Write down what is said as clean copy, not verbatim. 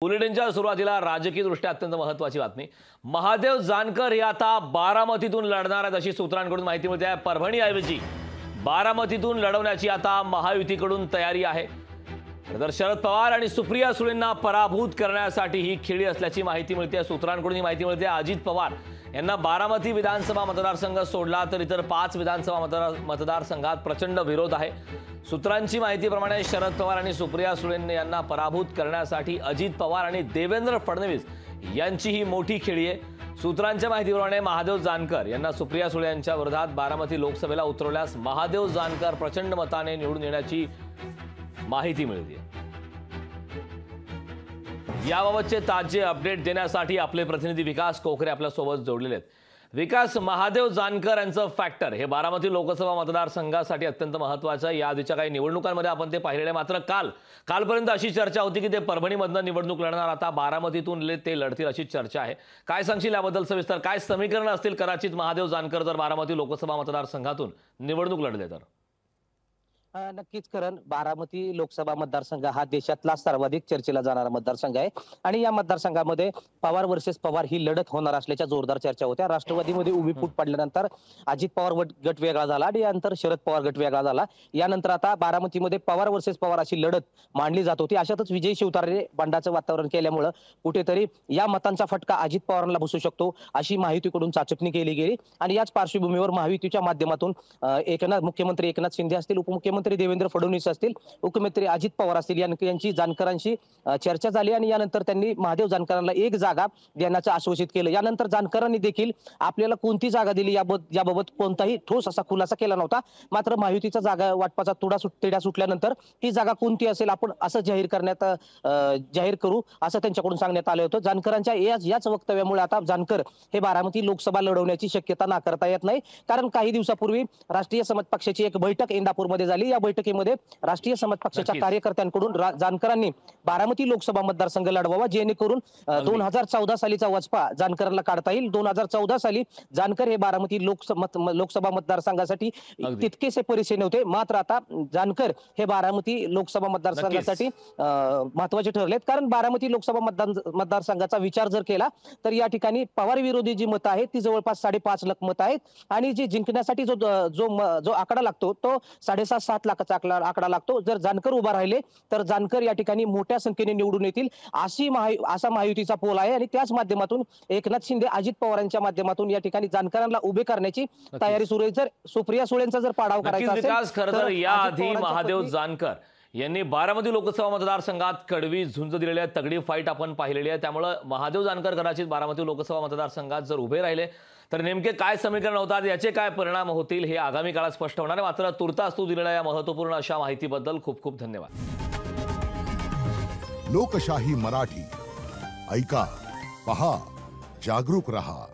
बुलेटिनच्या सुरुवातीला राजकीयदृष्ट्या अत्यंत महत्त्वाची बातमी। महादेव जानकर हे आता बारामतीतून लढणार आहेत अशी सूत्रांकडून माहिती मिळते आहे। परभणीऐवजी बारामतीतून लढवण्याची आता महायुतीकडून तयारी आहे। तर शरद पवार आणि सुप्रिया सुळेंना पराभूत करण्यासाठी ही खेळी असल्याची माहिती मिळते आहे। सूत्रांकडून ही माहिती मिळते आहे अजित पवार यांना बारामती विधानसभा मतदारसंघ सोडला तर इतर 5 विधानसभा मतदारसंघात प्रचंड विरोध आहे। सूत्रांची माहितीप्रमाणे शरद पवार आणि सुप्रिया सुळे यांना पराभूत करण्यासाठी अजित पवार आणि देवेंद्र फडणवीस यांची ही मोठी खेळी आहे। सूत्रांच्या माहितीप्रमाणे महादेव जानकर यांना सुप्रिया सुळे यांच्या विरोधात बारामती लोकसभेला उतरवल्यास महादेव जानकर प्रचंड मताने निवडून येण्याची माहिती मिळते। याबाबतचे ताजे अपडेट देण्यासाठी आपले प्रतिनिधी विकास कोकरे आपल्या सोबत जोडलेले आहेत। विकास, महादेव जानकर यांचं फॅक्टर हे बारामती लोकसभा मतदारसंघासाठी अत्यंत महत्त्वाचं आहे। या आधीच्या काही निवडणुकांमध्ये आपण ते पाहिलेले, मात्र कालपर्यंत अशी चर्चा होती की ते परभणीमधून निवडणूक लढणार, आता बारामतीतून ते लढतील अशी चर्चा आहे। काय सांगशील याबद्दल सविस्तर? काय समीकरण असतील कदाचित महादेव जानकर जर बारामती लोकसभा मतदारसंघातून निवडणूक लढले तर? नक्कीच करण, बारामती लोकसभा मतदारसंघ हा देशातला सर्वाधिक चर्चेला जाणारा मतदारसंघ आहे आणि या मतदारसंघामध्ये पवार वर्सेस पवार ही लढत होणार असल्याच्या जोरदार चर्चा होत्या। राष्ट्रवादीमध्ये उभी फूट पडल्यानंतर अजित पवार गट वेगळा झाला आणि यानंतर शरद पवार गट वेगळा झाला। यानंतर आता बारामतीमध्ये पवार वर्सेस पवार अशी लढत मांडली जात होती। अशातच विजय शिवतारे बंडाचं वातावरण केल्यामुळे कुठेतरी या मतांचा फटका अजित पवारांना बसू शकतो अशी माहितीकडून चाचपणी केली गेली आणि याच पार्श्वभूमीवर महायुतीच्या माध्यमातून मुख्यमंत्री एकनाथ शिंदे असतील, उपमुख्यमंत्री देवेंद्र फडणवीस असतील, उपमुख्यमंत्री अजित पवार असतील यांची जानकरांशी चर्चा झाली आणि यानंतर त्यांनी महादेव जानकरांना एक जागा देण्याचं आश्वासित केलं। यानंतर जानकरांनी देखील आपल्याला कोणती जागा दिली याबाबत कोणताही ठोस असा खुलासा केला नव्हता। मात्र महायुतीचा जागा वाटपाचा तिढा सुटल्यानंतर ती जागा कोणती असेल आपण असं जाहीर करू असं त्यांच्याकडून सांगण्यात आलं होतं। जानकरांच्या याच वक्तव्यामुळे आता जानकर हे बारामती लोकसभा लढवण्याची शक्यता नाकारता येत नाही, कारण काही दिवसापूर्वी राष्ट्रीय समाज पक्षाची एक बैठक इंदापूरमध्ये झाली। या बैठकीमध्ये राष्ट्रीय समाज पक्षाच्या कार्यकर्त्यांकडून जानकरांनी बारामती लोकसभा मतदारसंघ लढवावा, जेणेकरून 2014 सालीचा वचपा जानकरांना काढता येईल। 2014 साली जानकर हे बारामती लोकसभा मतदारसंघासाठी तितकेसे परिचय नव्हते, मात्र आता जानकर हे बारामती लोकसभा मतदारसंघासाठी महत्वाचे ठरलेत, कारण बारामती लोकसभा मतदारसंघाचा विचार जर केला तर या ठिकाणी पवार विरोधी जी मतं आहेत ती जवळपास 5.5 लाख मतं आहेत आणि जी जिंकण्यासाठी जो आकडा लागतो तो 7.5-7 लाखाचा आकडा लागतो। जर जानकर उभा राहिले तर जानकर या ठिकाणी मोठ्या संख्येने निवडून येतील असा महायुतीचा पोल आहे आणि त्याच माध्यमातून एकनाथ शिंदे अजित पवारांच्या माध्यमातून या ठिकाणी जानकरांना उभे करण्याची तयारी सुरू आहे। जर सुप्रिया सुळेंचा जर पाडाव करायचा असेल खरं तर याआधी महादेव जानकर यांनी बारामती लोकसभा मतदारसंघात कडवी झुंज दिलेली आहे, तगडी फाईट आपण पाहिलेली आहे। त्यामुळे महादेव जानकर कदाचित बारामती लोकसभा मतदारसंघात जर उभे राहिले तर नेमके काय समीकरण होतात, याचे काय परिणाम होतील हे आगामी काळात स्पष्ट होणार आहे। मात्र तुर्तास तू दिलेल्या या महत्त्वपूर्ण अशा माहितीबद्दल खूप खूप धन्यवाद। लोकशाही मराठी ऐका, पहा, जागरूक रहा।